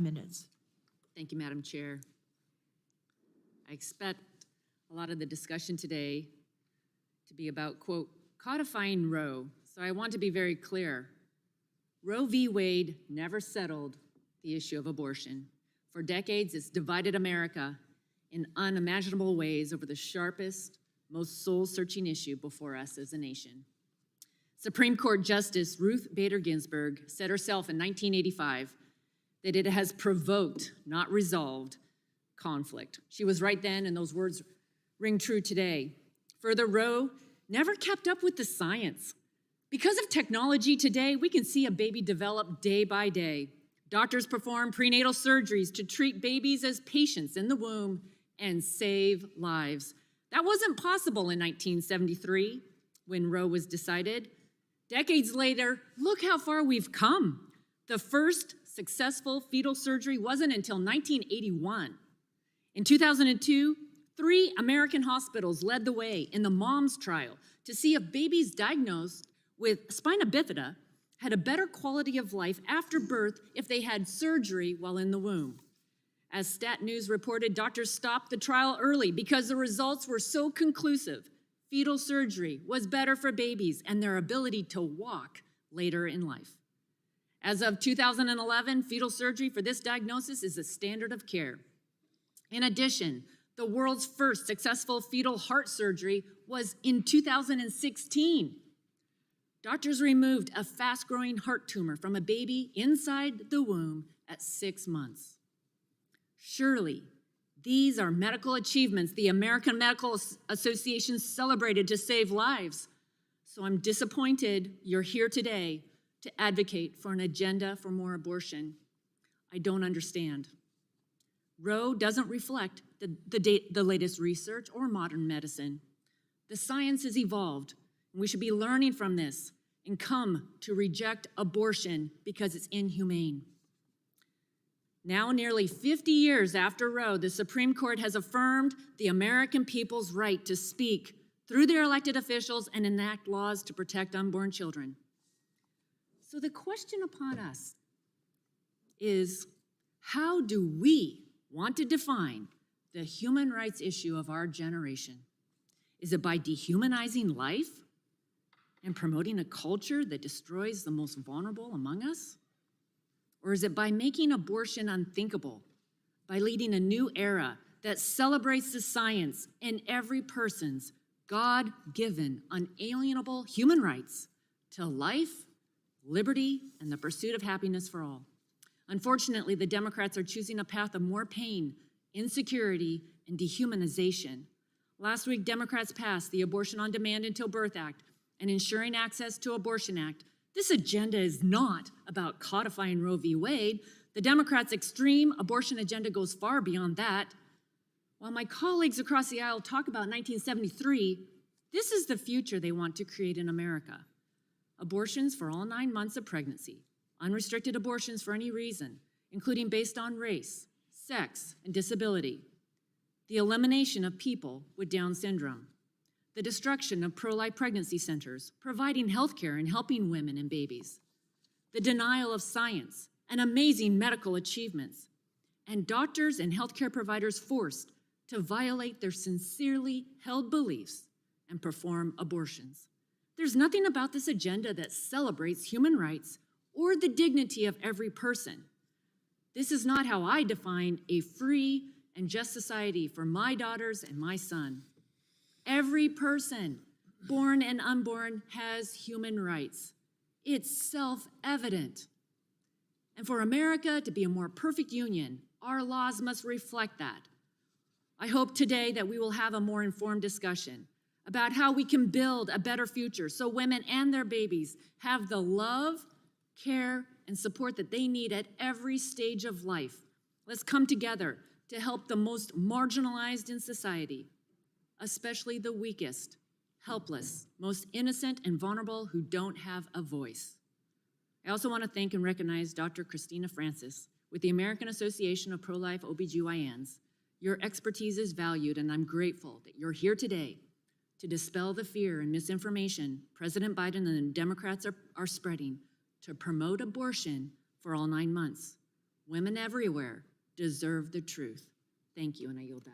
minutes. Thank you, Madam Chair. I expect a lot of the discussion today to be about, quote, codifying Roe. So I want to be very clear. Roe v. Wade never settled the issue of abortion. For decades, it's divided America in unimaginable ways over the sharpest, most soul-searching issue before us as a nation. Supreme Court Justice Ruth Bader Ginsburg said herself in 1985 that it has provoked, not resolved, conflict. She was right then, and those words ring true today. Further, Roe never kept up with the science. Because of technology today, we can see a baby develop day by day. Doctors perform prenatal surgeries to treat babies as patients in the womb and save lives. That wasn't possible in 1973 when Roe was decided. Decades later, look how far we've come. The first successful fetal surgery wasn't until 1981. In 2002, 3 American hospitals led the way in the MOMS trial to see if babies diagnosed with spina bifida had a better quality of life after birth if they had surgery while in the womb. As Stat News reported, doctors stopped the trial early because the results were so conclusive. Fetal surgery was better for babies and their ability to walk later in life. As of 2011, fetal surgery for this diagnosis is the standard of care. In addition, the world's first successful fetal heart surgery was in 2016. Doctors removed a fast-growing heart tumor from a baby inside the womb at 6 months. Surely, these are medical achievements the American Medical Association celebrated to save lives. So I'm disappointed you're here today to advocate for an agenda for more abortion. I don't understand. Roe doesn't reflect the latest research or modern medicine. The science has evolved, and we should be learning from this and come to reject abortion because it's inhumane. Now, nearly 50 years after Roe, the Supreme Court has affirmed the American people's right to speak through their elected officials and enact laws to protect unborn children. So the question upon us is, how do we want to define the human rights issue of our generation? Is it by dehumanizing life and promoting a culture that destroys the most vulnerable among us? Or is it by making abortion unthinkable, by leading a new era that celebrates the science and every person's God-given, unalienable human rights to life, liberty, and the pursuit of happiness for all? Unfortunately, the Democrats are choosing a path of more pain, insecurity, and dehumanization. Last week, Democrats passed the Abortion on Demand Until Birth Act and Ensuring Access to Abortion Act. This agenda is not about codifying Roe v. Wade. The Democrats' extreme abortion agenda goes far beyond that. While my colleagues across the aisle talk about 1973, this is the future they want to create in America. Abortions for all 9 months of pregnancy, unrestricted abortions for any reason, including based on race, sex, and disability, the elimination of people with Down syndrome, the destruction of pro-life pregnancy centers, providing health care and helping women and babies, the denial of science and amazing medical achievements, and doctors and healthcare providers forced to violate their sincerely held beliefs and perform abortions. There's nothing about this agenda that celebrates human rights or the dignity of every person. This is not how I define a free and just society for my daughters and my son. Every person, born and unborn, has human rights. It's self-evident. And for America to be a more perfect union, our laws must reflect that. I hope today that we will have a more informed discussion about how we can build a better future so women and their babies have the love, care, and support that they need at every stage of life. Let's come together to help the most marginalized in society, especially the weakest, helpless, most innocent, and vulnerable who don't have a voice. I also want to thank and recognize Dr. Christina Francis with the American Association of Pro-Life OBGYNs. Your expertise is valued, and I'm grateful that you're here today to dispel the fear and misinformation President Biden and the Democrats are spreading to promote abortion for all 9 months. women everywhere deserve the truth. Thank you, and I yield back.